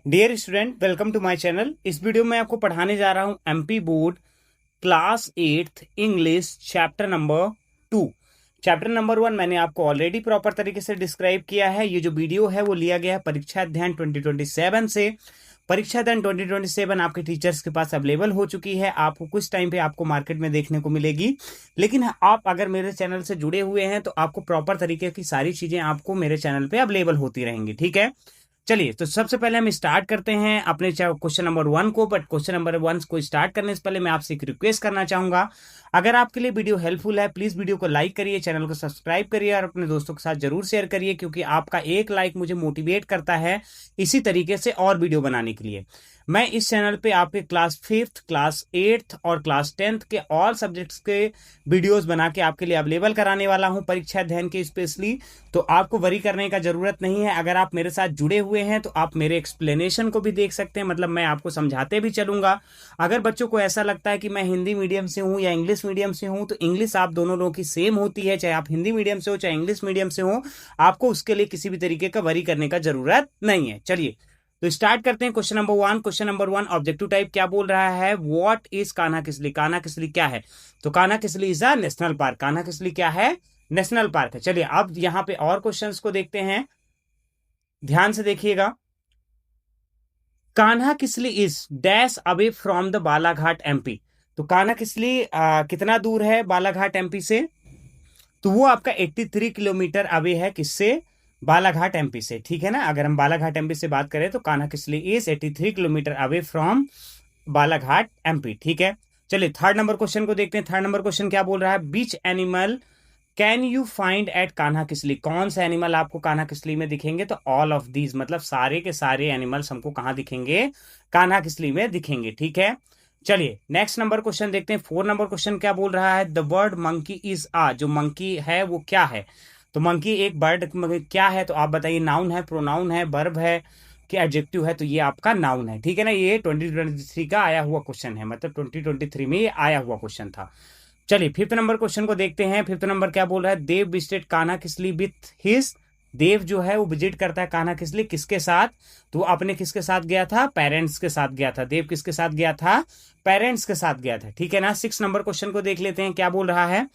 Dear student, welcome to my channel. इस video में आपको पढ़ाने जा रहा हूं MP board class 8th English chapter number 2। Chapter number 1 मैंने आपको ऑलरेडी प्रॉपर तरीके से डिस्क्राइब किया है। ये जो वीडियो है वो लिया गया है परीक्षा अध्ययन 2027 से। परीक्षा अध्ययन 2027 आपके टीचर्स के पास अवेलेबल हो चुकी है। आपको कुछ टाइम पे आपको मार्केट में देखने को मिलेगी, लेकिन आप अगर मेरे चैनल से जुड़े हुए हैं तो आपको प्रॉपर तरीके की सारी चीजें आपको मेरे चैनल पे अवेलेबल होती रहेंगी। ठीक है, चलिए तो सबसे पहले हम स्टार्ट करते हैं अपने क्वेश्चन नंबर 1 को। बट क्वेश्चन नंबर 1 को स्टार्ट करने से पहले मैं आपसे एक रिक्वेस्ट करना चाहूंगा, अगर आपके लिए वीडियो हेल्पफुल है प्लीज वीडियो को लाइक करिए, चैनल को सब्सक्राइब करिए और अपने दोस्तों के साथ जरूर शेयर करिए, क्योंकि आपका एक लाइक मुझे मोटिवेट करता है इसी तरीके से और वीडियो बनाने के लिए। मैं इस चैनल पे आपके क्लास 5th, क्लास 8th और क्लास 10th के ऑल सब्जेक्ट्स के वीडियोस बना के आपके लिए अवेलेबल कराने वाला हूं, परीक्षा अध्ययन के स्पेशली। तो आपको वरी करने का जरूरत नहीं है। अगर आप मेरे साथ जुड़े हुए हैं तो आप मेरे एक्सप्लेनेशन को भी देख सकते हैं, मतलब मैं आपको समझाते भी चलूंगा। अगर बच्चों को ऐसा लगता है कि मैं हिंदी मीडियम से हूं या इंग्लिश मीडियम से हूं, तो इंग्लिश आप दोनों लोगों की सेम होती है, चाहे आप हिंदी मीडियम से हो चाहे इंग्लिश मीडियम से हो। आपको उसके लिए किसी भी तरीके का वरी करने का जरूरत नहीं है। चलिए तो स्टार्ट करते हैं। Question number 1। Question number 1 objective type क्या बोल रहा है? What is Kanha Kisli? कान्हा किसली क्या है? तो Kanha Kisli is a national park. Kanha Kisli क्या है? नेशनल पार्क है। चलिए अब यहां पे और क्वेश्चंस को देखते हैं, ध्यान से देखिएगा। Kanha Kisli is dash away from the Balaghat MP. तो कान्हा किसली कितना दूर है बालाघाट एमपी से? तो वो आपका 83 किलोमीटर अवे है, किससे? बालाघाट एमपी से। ठीक है ना, अगर हम बालाघाट एमपी से बात करें तो Kanha Kisli is 83 kilometre away from Balaghat MP. ठीक है, चलिए थर्ड नंबर क्वेश्चन को देखते हैं। थर्ड नंबर क्वेश्चन क्या बोल रहा है? Which animal can you find at Kanha Kisli. कौन सा एनिमल आपको कान्हा किसली में दिखेंगे? तो ऑल ऑफ दीज, मतलब सारे के सारे एनिमल्स हमको कहां दिखेंगे? कान्हा किसली में दिखेंगे। ठीक है, चलिए नेक्स्ट नंबर क्वेश्चन देखते हैं। 4 नंबर क्वेश्चन क्या बोल रहा है? द वर्ड मंकी इज आ। जो मंकी है वो क्या है? तो मंकी एक बर्ड क्या है? तो आप बताइए, नाउन है, प्रोनाउन है, वर्ब है कि एडजेक्टिव है? तो ये आपका नाउन है। ठीक है ना, ये 2023 का आया हुआ क्वेश्चन है, मतलब 2023 में ये आया हुआ क्वेश्चन था। चलिए फिफ्थ नंबर क्वेश्चन को देखते हैं। फिफ्थ नंबर क्या बोल रहा है? Dev visited Kanha Kisli with his. Dev जो है वो विजिट करता है कान्हा किसली, किसके साथ? तो वो अपने किसके साथ गया था? पेरेंट्स के साथ गया था। देव किसके साथ गया था? पेरेंट्स के साथ गया था। ठीक है ना। 6 नंबर क्वेश्चन को देख लेते हैं, क्या बोल रहा है?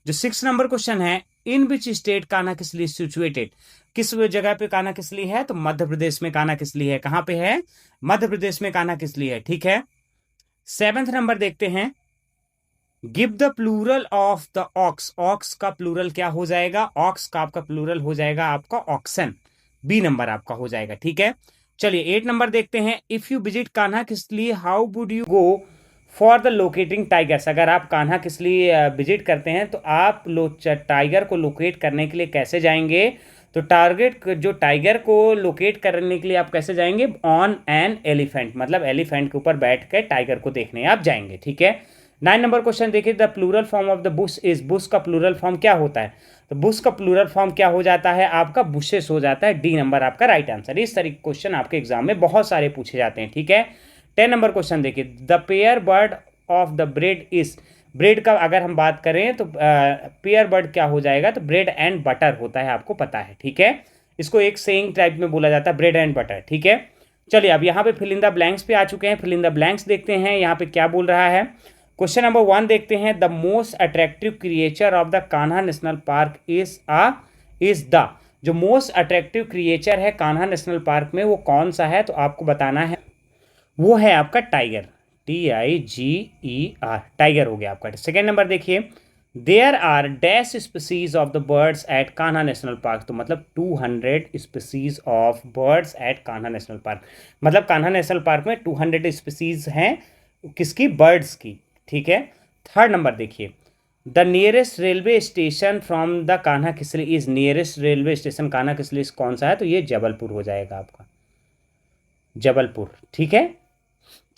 जो 6 नंबर क्वेश्चन है, in which state Kanha Kisli situated. किस जगह पे कान्हा किसली है? तो मध्य प्रदेश में कान्हा किसली है। कहां पे है? मध्य प्रदेश में कान्हा किसली है। ठीक है, 7th नंबर देखते हैं। Give the plural of the ox. Ox का प्लूरल क्या हो जाएगा? ऑक्स का आपका प्लूरल हो जाएगा आपका ऑक्सन। बी नंबर आपका हो जाएगा। ठीक है, चलिए 8 नंबर देखते हैं। If you visit Kanha Kisli how would you go for the locating tigers. अगर आप कान्हा किसली विजिट करते हैं तो आप टाइगर को लोकेट करने के लिए कैसे जाएंगे? तो टारगेट जो टाइगर को लोकेट करने के लिए आप कैसे जाएंगे? ऑन एन एलिफेंट, मतलब एलिफेंट के ऊपर बैठ कर टाइगर को देखने आप जाएंगे। ठीक है, 9 नंबर क्वेश्चन देखिए। The plural form of the bush is. Bush का प्लूरल फॉर्म क्या होता है? तो बुश का प्लूरल फॉर्म क्या हो जाता है आपका? बुशेस हो जाता है। डी नंबर आपका राइट आंसर। इस तरीके क्वेश्चन आपके एग्जाम में बहुत सारे पूछे जाते हैं। ठीक है, 10 नंबर क्वेश्चन देखिए। The pair bird of the bread is. Bread का अगर हम बात करें तो पेयर बर्ड क्या हो जाएगा? तो ब्रेड एंड बटर होता है, आपको पता है। ठीक है, इसको एक सेइंग टाइप में बोला जाता है, ब्रेड एंड बटर। ठीक है, चलिए अब यहाँ पे फिल इन द ब्लैंक्स पे आ चुके हैं। फिल इन द ब्लैंक्स देखते हैं यहाँ पे क्या बोल रहा है। क्वेश्चन नंबर 1 देखते हैं। The most attractive creature of the Kanha national park is the. जो मोस्ट अट्रैक्टिव क्रिएचर है कान्हा नेशनल पार्क में वो कौन सा है? तो आपको बताना है, वो है आपका टाइगर। TIGER, टाइगर हो गया आपका। सेकेंड नंबर देखिए। There are dash species of the birds at Kanha national park. तो मतलब 200 species of birds at Kanha national park, मतलब कान्हा नेशनल पार्क में 200 स्पीसीज हैं किसकी? बर्ड्स की। ठीक है, थर्ड नंबर देखिए। The nearest railway station from the Kanha Kisli is. Nearest railway station Kanha Kisli कौन सा है? तो ये जबलपुर हो जाएगा आपका, जबलपुर। ठीक है,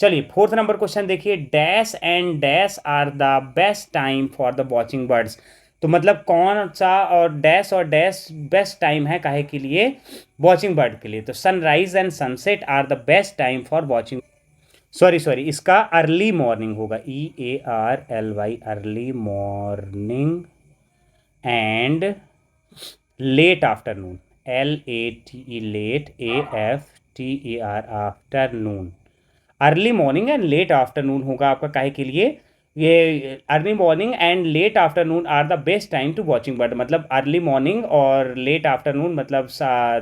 चलिए 4th नंबर क्वेश्चन देखिए। Dash and dash are the best time for the watching birds. तो मतलब कौन सा और डैश बेस्ट टाइम है काहे के लिए? वॉचिंग बर्ड के लिए। तो sunrise and sunset are the best time for watching. Sorry, इसका अर्ली मॉर्निंग होगा, EARLY, early morning and late afternoon, LATE, late, AF TER afternoon. Early morning and late afternoon होगा आपका, काहे के लिए, ये early morning and late afternoon are the best time to watching bird, मतलब early morning और late afternoon मतलब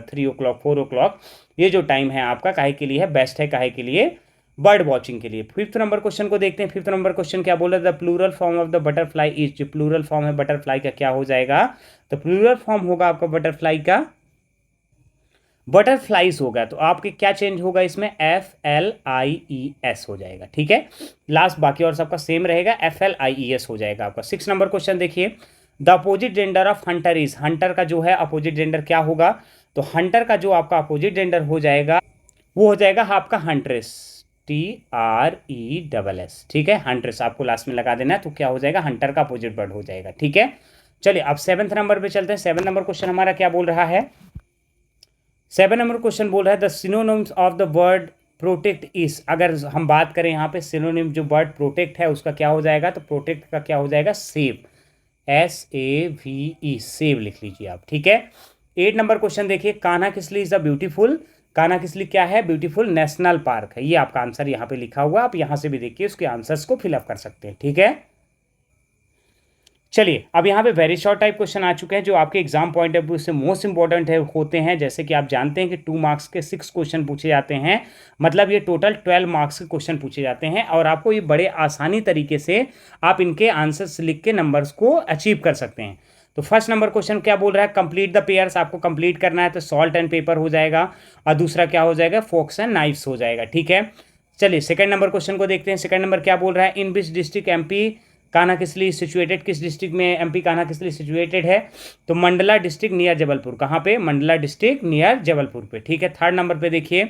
3 o'clock 4 o'clock, ये जो टाइम है आपका काहे के लिए है, बेस्ट है काहे के लिए, बर्ड वॉचिंग के लिए। फिफ्थ नंबर क्वेश्चन को देखते हैं। फिफ्थ नंबर क्वेश्चन क्या बोल रहा है, the plural form of the butterfly is, जो प्लूरल फॉर्म है बटरफ्लाई का क्या हो जाएगा, तो प्लूरल फॉर्म होगा आपका बटरफ्लाई का बटरफ्लाइज होगा, तो आपके क्या चेंज होगा इसमें, FLIES हो जाएगा, ठीक है। लास्ट बाकी और सबका सेम रहेगा, FLIES हो जाएगा आपका। 6 नंबर क्वेश्चन देखिए, the opposite gender of Hunter is, Hunter का जो है अपोजिट जेंडर क्या होगा, तो हंटर का जो आपका अपोजिट जेंडर हो जाएगा वो हो जाएगा आपका हंट्रेस, TRESS, ठीक है। हंट्रेस आपको लास्ट में लगा देना है, तो क्या हो जाएगा, हंटर का अपोजिट वर्ड हो जाएगा, ठीक है। चलिए अब 7th नंबर पे चलते हैं। 7 नंबर क्वेश्चन हमारा क्या बोल रहा है, 7 नंबर क्वेश्चन बोल रहा है the synonyms of the word protect is, अगर हम बात करें यहाँ पे सिनोनिम जो वर्ड प्रोटेक्ट है उसका क्या हो जाएगा, तो प्रोटेक्ट का क्या हो जाएगा, सेव, SAVE, सेव लिख लीजिए आप, ठीक है। 8 नंबर क्वेश्चन देखिए, Kanha Kisli is the beautiful, Kanha Kisli क्या है, ब्यूटीफुल नेशनल पार्क है, ये आपका आंसर यहाँ पे लिखा हुआ, आप यहाँ से भी देखिए उसके आंसर्स को फिलअप कर सकते हैं, ठीक है। चलिए अब यहाँ पे वेरी शॉर्ट टाइप क्वेश्चन आ चुके हैं जो आपके एग्जाम पॉइंट ऑफ व्यू से मोस्ट इंपॉर्टेंट है होते हैं। जैसे कि आप जानते हैं कि 2 मार्क्स के 6 क्वेश्चन पूछे जाते हैं, मतलब ये टोटल 12 मार्क्स के क्वेश्चन पूछे जाते हैं, और आपको ये बड़े आसानी तरीके से आप इनके आंसर्स लिख के नंबर्स को अचीव कर सकते हैं। तो फर्स्ट नंबर क्वेश्चन क्या बोल रहा है, कंप्लीट द पेयर्स, आपको कंप्लीट करना है, तो सॉल्ट एंड पेपर हो जाएगा, और दूसरा क्या हो जाएगा, फोक्स एंड नाइफ्स हो जाएगा, ठीक है। चलिए सेकंड नंबर क्वेश्चन को देखते हैं। सेकंड नंबर क्या बोल रहा है, in which district MP Kanha Kisli situated, किस डिस्ट्रिक्ट में MP कान्हा किसली सिचुएटेड है, तो मंडला डिस्ट्रिक्ट नियर जबलपुर, कहाँ पे, मंडला डिस्ट्रिक्ट नियर जबलपुर पे, ठीक है। थर्ड नंबर पे देखिए,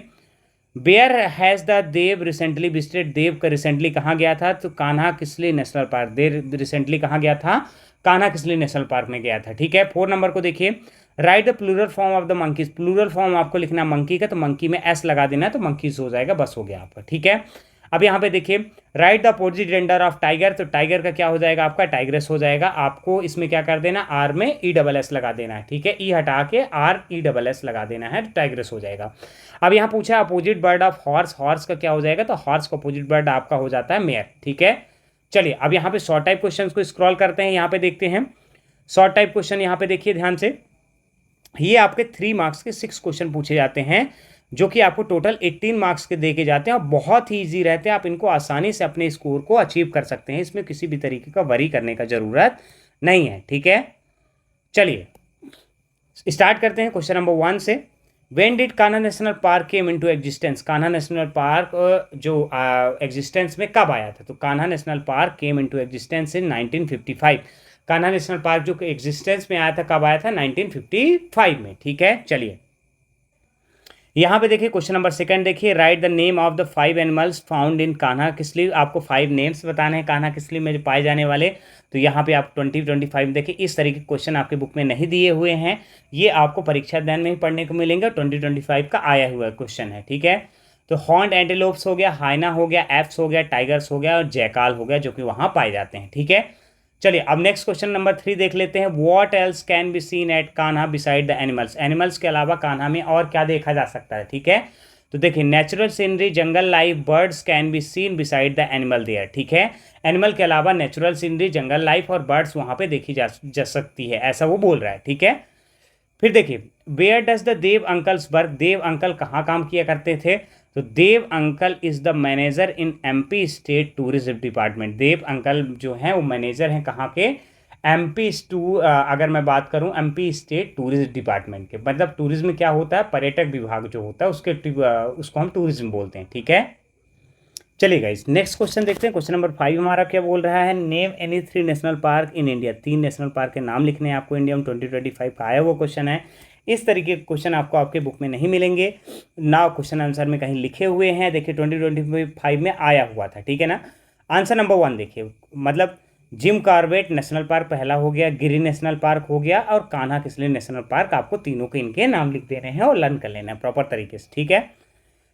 where has the Dev recently visited, Dev का रिसेंटली कहाँ गया था, तो Kanha Kisli national park, Dev recently कहाँ गया था, कान्हा किसली नेशनल पार्क में गया था, ठीक है। 4 नंबर को देखिए, write the plural form of the monkeys, plural form आपको लिखना मंकी का, तो मंकी में S लगा देना है, तो मंकीज हो जाएगा, बस हो गया आपका, ठीक है। अब यहाँ पे देखिए, write the opposite gender of tiger, तो टाइगर का क्या हो जाएगा आपका, टाइग्रेस हो जाएगा। आपको इसमें क्या कर देना, R में ESS लगा देना है, ठीक है, E हटा के RESS लगा देना है, तो टाइग्रेस हो जाएगा। अब यहाँ पूछा opposite bird of horse, horse का क्या हो जाएगा, तो हॉर्स का अपोजिट बर्ड आपका हो जाता है मेयर, ठीक है। चलिए अब यहाँ पे शॉर्ट टाइप क्वेश्चन को स्क्रॉल करते हैं, यहाँ पे देखते हैं शॉर्ट टाइप क्वेश्चन, यहाँ पे देखिए ध्यान से, ये आपके 3 मार्क्स के 6 क्वेश्चन पूछे जाते हैं, जो कि आपको टोटल 18 मार्क्स के दे के जाते हैं, और बहुत ही ईजी रहते हैं, आप इनको आसानी से अपने स्कोर को अचीव कर सकते हैं, इसमें किसी भी तरीके का वरी करने का ज़रूरत नहीं है, ठीक है। चलिए स्टार्ट करते हैं क्वेश्चन नंबर 1 से। When did Kanha national park came into existence, Kanha national park जो एग्जिस्टेंस में कब आया था, तो Kanha national park came into existence in 1955, Kanha national park जो एग्जिस्टेंस में आया था कब आया था, 1955 में, ठीक है। चलिए यहाँ पे देखिए क्वेश्चन नंबर 2 देखिए, write the name of the 5 animals found in Kanha Kisli, आपको 5 नेम्स बताने हैं कान्हा किसली में जो पाए जाने वाले, तो यहाँ पे आप 2025 देखिए, इस तरीके के क्वेश्चन आपके बुक में नहीं दिए हुए हैं, ये आपको परीक्षा अध्ययन में ही पढ़ने को मिलेंगे, 2025 का आया हुआ क्वेश्चन है, ठीक है। तो हॉर्न्ड एंटेलोप्स हो गया, हाइना हो गया, एप्स हो गया, टाइगर्स हो गया, और जैकाल हो गया, जो कि वहाँ पाए जाते हैं, ठीक है। चलिए अब नेक्स्ट क्वेश्चन नंबर 3 देख लेते हैं। What else can be seen at Kanha beside the animals, animals के अलावा कान्हा में और क्या देखा जा सकता है, ठीक है। तो देखिए natural scenery, jungle life, birds can be seen beside the animal there, ठीक है। एनिमल के अलावा नेचुरल सीनरी, जंगल लाइफ और बर्ड्स वहाँ पे देखी जा सकती है, ऐसा वो बोल रहा है, ठीक है। फिर देखिए, where does the Dev uncles work, Dev uncle कहाँ काम किया करते थे, तो Dev uncle is the manager in MP state tourism department, Dev uncle जो हैं वो मैनेजर हैं कहाँ के, अगर मैं बात करूँ MP स्टेट टूरिज्म डिपार्टमेंट के, मतलब टूरिज्म क्या होता है, पर्यटक विभाग जो होता है उसको हम टूरिज्म बोलते हैं, ठीक है। चलिए गाइस नेक्स्ट क्वेश्चन देखते हैं। क्वेश्चन नंबर 5 हमारा क्या बोल रहा है, name any 3 national park in India, 3 national park के नाम लिखने हैं आपको, इंडिया में 2025 का आया वो क्वेश्चन है। इस तरीके के क्वेश्चन आपको आपके बुक में नहीं मिलेंगे ना, क्वेश्चन आंसर में कहीं लिखे हुए हैं, देखिए 2025 में आया हुआ था, ठीक है ना। आंसर नंबर 1 देखिए, मतलब जिम कॉर्बेट नेशनल पार्क पहला हो गया, गिरी नेशनल पार्क हो गया, और कान्हा किसली नेशनल पार्क, आपको तीनों के इनके नाम लिख देने हैं और लर्न कर लेना है प्रॉपर तरीके से, ठीक है।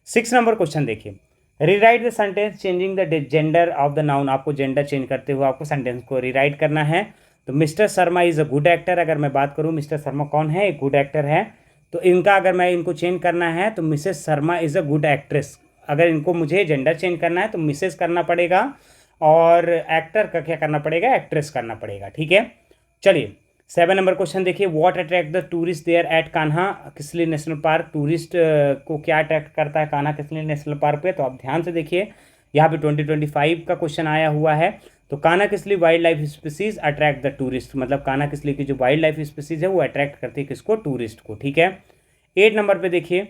6 नंबर क्वेश्चन देखिए, rewrite the sentence changing the gender of the noun, आपको जेंडर चेंज करते हुए आपको सेंटेंस को रीराइट करना है। तो mister Sharma is a good actor, अगर मैं बात करूँ मिस्टर शर्मा कौन है, एक गुड एक्टर है, तो इनका अगर मैं इनको चेंज करना है तो Mrs Sharma is a good actress. अगर इनको मुझे जेंडर चेंज करना है तो मिसेस करना पड़ेगा, और एक्टर का क्या करना पड़ेगा, एक्ट्रेस करना पड़ेगा। ठीक है, चलिए 7 नंबर क्वेश्चन देखिए। What attract the tourist there at Kanha Kisli national park. Tourist को क्या अट्रैक्ट करता है कान्हा किसली नेशनल पार्क पे, तो आप ध्यान से देखिए, यहाँ पे 2025 का क्वेश्चन आया हुआ है। तो Kanha Kisli wild life species attract the tourist, मतलब कान्हा किसली की जो वाइल्ड लाइफ स्पीसीज है वो अट्रैक्ट करती है किसको, टूरिस्ट को। ठीक है, 8 नंबर पे देखिए,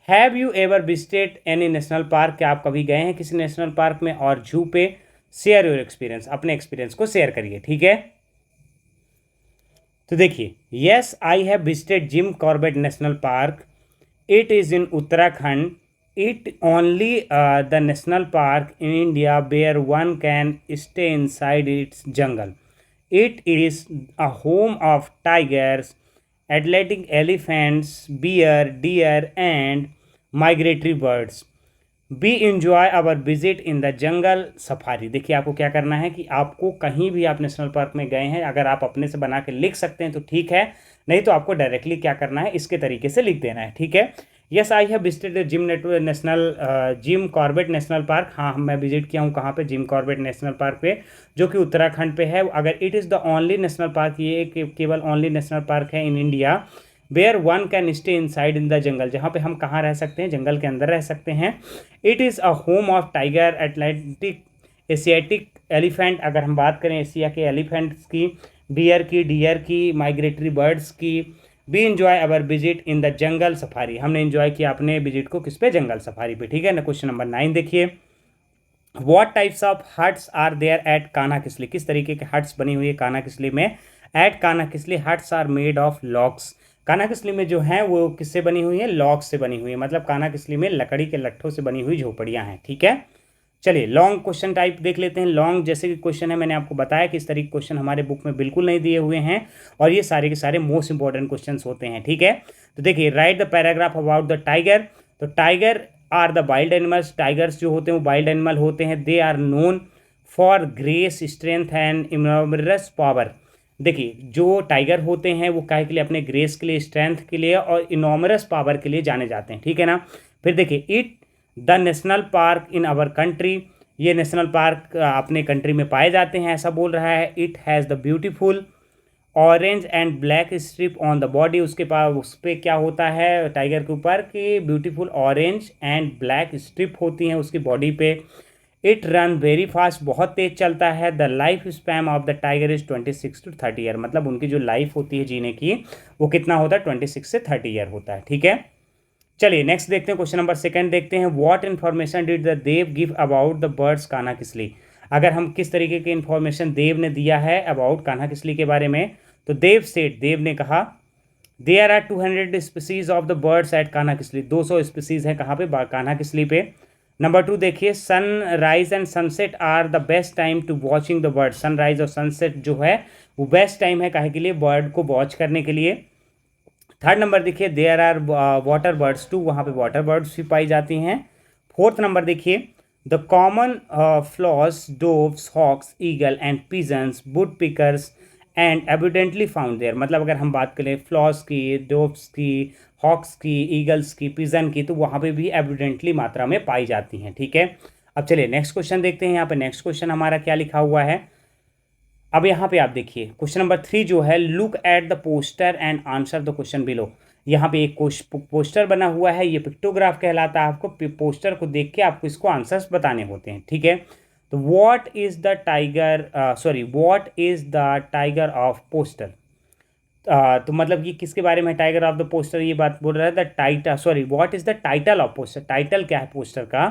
have you ever visited any national park, क्या आप कभी गए हैं किसी नेशनल पार्क में और जू पे। शेयर योर एक्सपीरियंस, अपने एक्सपीरियंस को शेयर करिए। ठीक है, तो देखिए, yes I have visited Jim Corbett national park, it is in Uttarakhand, it only the national park in India where one can stay inside its jungle. It is a home of tigers, Atlantic elephants, bear, deer and migratory birds. We enjoy our visit in the jungle safari. देखिए आपको क्या करना है कि आपको कहीं भी आप नेशनल पार्क में गए हैं, अगर आप अपने से बना के लिख सकते हैं तो ठीक है, नहीं तो आपको डायरेक्टली क्या करना है, इसके तरीके से लिख देना है। ठीक है, yes I have visited gym Jim Corbett national park. हाँ, मैं विजिट किया हूँ कहाँ पे, जिम कॉर्बेट नेशनल पार्क पे, जो कि उत्तराखंड पे है। अगर it is the only national park, ये केवल ओनली नेशनल पार्क है in India, where one can stay inside in the jungle, जहाँ पे हम कहाँ रह सकते हैं, जंगल के अंदर रह सकते हैं। It is a home of tiger, Atlantic, Asiatic elephant, अगर हम बात करें एशिया के एलिफेंट्स की, डियर की, माइग्रेटरी बर्ड्स की। We enjoy our visit in the jungle safari, हमने इंजॉय किया अपने विजिट को किस पे, जंगल सफारी पे। ठीक है ना, क्वेश्चन नंबर 9 देखिए। What types of huts are there at Kanha Kisli, किस तरीके के हट्स बनी हुई है कान्हा किसली में। At Kanha Kisli huts are made of logs, Kanha Kisli में जो है वो किससे बनी हुई है, लॉग्स से बनी हुई है, मतलब कान्हा किसली में लकड़ी के लट्ठों से बनी हुई झोपड़ियाँ हैं। ठीक है, चलिए लॉन्ग क्वेश्चन टाइप देख लेते हैं। लॉन्ग जैसे कि क्वेश्चन है, मैंने आपको बताया कि इस तरीके क्वेश्चन हमारे बुक में बिल्कुल नहीं दिए हुए हैं, और ये सारे के सारे मोस्ट इंपॉर्टेंट क्वेश्चन होते हैं। ठीक है, तो देखिए, write the paragraph about the tiger. तो tiger are the wild animals, tigers जो होते हैं वो वाइल्ड एनिमल होते हैं। They are known for grace, strength and enormous power. देखिए, जो टाइगर होते हैं वो काहे के लिए, अपने ग्रेस के लिए, स्ट्रेंथ के लिए और इनॉर्मस पावर के लिए जाने जाते हैं। ठीक है ना, फिर देखिए, it the national park in our country, ये नेशनल पार्क अपने कंट्री में पाए जाते हैं, ऐसा बोल रहा है। It has the beautiful orange and black strip on the body, उसके पास उस पर क्या होता है टाइगर के ऊपर कि beautiful orange and black strip होती हैं उसकी बॉडी पे। इट रन वेरी फास्ट, बहुत तेज चलता है। The life span of the tiger is 26 to 30 year, मतलब उनकी जो लाइफ होती है जीने की वो कितना होता है, 26 से 30 ईयर होता है। ठीक है, चलिए नेक्स्ट देखते हैं, क्वेश्चन नंबर 2 देखते हैं। What information did the Dev give about the birds Kanha Kisli, अगर हम किस तरीके की इन्फॉर्मेशन देव ने दिया है अबाउट कान्हा किसली के बारे में, तो देव सेड, देव ने कहा, there are 200 species of the birds at Kanha Kisli, 200 species है कहाँ पे, कान्हा किसली पे। नंबर 2 देखिए, sunrise and sunset are the best time to watching the bird, sunrise और सनसेट जो है वो बेस्ट टाइम है काहे के लिए, बर्ड को वॉच करने के लिए। 3rd नंबर देखिए, there are water birds too, वहाँ पे वाटर बर्ड्स भी पाई जाती हैं। 4th नंबर देखिए, the common fowls, doves, hawks, eagle and pigeons, woodpeckers and evidently found there, मतलब अगर हम बात करें फ्लॉस की, डोव्स की, हॉक्स की, ईगल्स की, पिजन की, तो वहाँ पे भी एविडेंटली मात्रा में पाई जाती हैं। ठीक है, अब चलिए नेक्स्ट क्वेश्चन देखते हैं। यहाँ पे नेक्स्ट क्वेश्चन हमारा क्या लिखा हुआ है, अब यहाँ पे आप देखिए क्वेश्चन नंबर 3 जो है, look at the poster and answer the question below. यहाँ पे एक पोस्टर बना हुआ है, ये पिक्टोग्राफ कहलाता है। आपको पोस्टर को देख के आपको इसको आंसर्स बताने होते हैं। ठीक है, तो what is the tiger, what is the tiger of poster, तो मतलब ये किसके बारे में, टाइगर ऑफ द पोस्टर, ये बात बोल रहा है। The title, what is the title of poster, title क्या है पोस्टर का,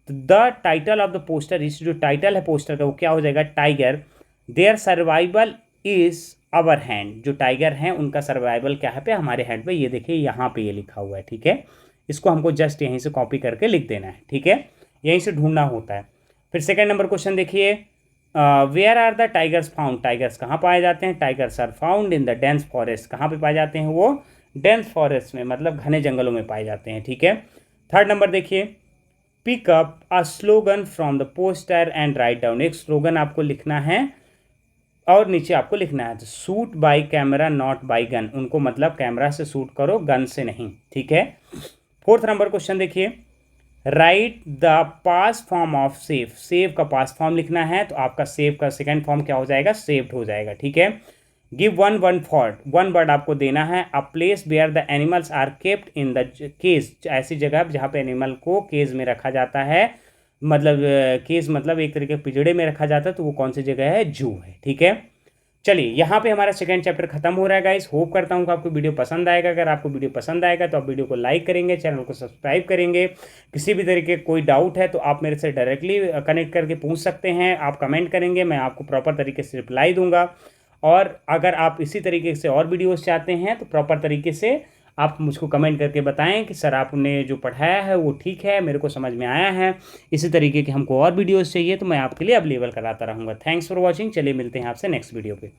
तो the title of the poster, इस जो टाइटल है पोस्टर का वो क्या हो जाएगा, tiger their survival is our hand, जो टाइगर हैं उनका सर्वाइवल क्या है पे, हमारे हैंड पे। ये देखिए यहाँ पे ये लिखा हुआ है। ठीक है, इसको हमको जस्ट यहीं से कॉपी करके लिख देना है। ठीक है, यहीं से ढूंढना होता है। फिर 2nd नंबर क्वेश्चन देखिए, where are the tigers found, tigers कहाँ पाए जाते हैं, tigers are found in the dense forest, कहाँ पे पाए जाते हैं वो, डेंस फॉरेस्ट में, मतलब घने जंगलों में पाए जाते हैं। ठीक है, 3rd नंबर देखिए, pick up a slogan from the poster and write down, एक स्लोगन आपको लिखना है और नीचे आपको लिखना है shoot by camera not by gun, उनको मतलब कैमरा से शूट करो, गन से नहीं, ठीक है। 4th नंबर क्वेश्चन देखिए, write the pass form of save, save का पास फॉर्म लिखना है, तो आपका सेव का सेकंड फॉर्म क्या हो जाएगा, सेव्ड हो जाएगा, ठीक है। गिव वन वन वर्ड आपको देना है, a place where the animals are kept in the cage, ऐसी जगह जहाँ पे एनिमल को केज में रखा जाता है, मतलब केज मतलब एक तरीके पिंजड़े में रखा जाता है, तो वो कौन सी जगह है, जू है, ठीक है। चलिए यहाँ पे हमारा सेकंड चैप्टर खत्म हो रहा है गाइस। होप करता हूँ कि आपको वीडियो पसंद आएगा। अगर आपको वीडियो पसंद आएगा तो आप वीडियो को लाइक करेंगे, चैनल को सब्सक्राइब करेंगे। किसी भी तरीके कोई डाउट है तो आप मेरे से डायरेक्टली कनेक्ट करके पूछ सकते हैं, आप कमेंट करेंगे, मैं आपको प्रॉपर तरीके से रिप्लाई दूंगा। और अगर आप इसी तरीके से और वीडियोज़ चाहते हैं तो प्रॉपर तरीके से आप मुझको कमेंट करके बताएं कि सर आपने जो पढ़ाया है वो ठीक है, मेरे को समझ में आया है। इसी तरीके के हमको और वीडियोस चाहिए तो मैं आपके लिए अवेलेबल कराता रहूँगा। Thanks for watching. चलिए मिलते हैं आपसे नेक्स्ट वीडियो पे।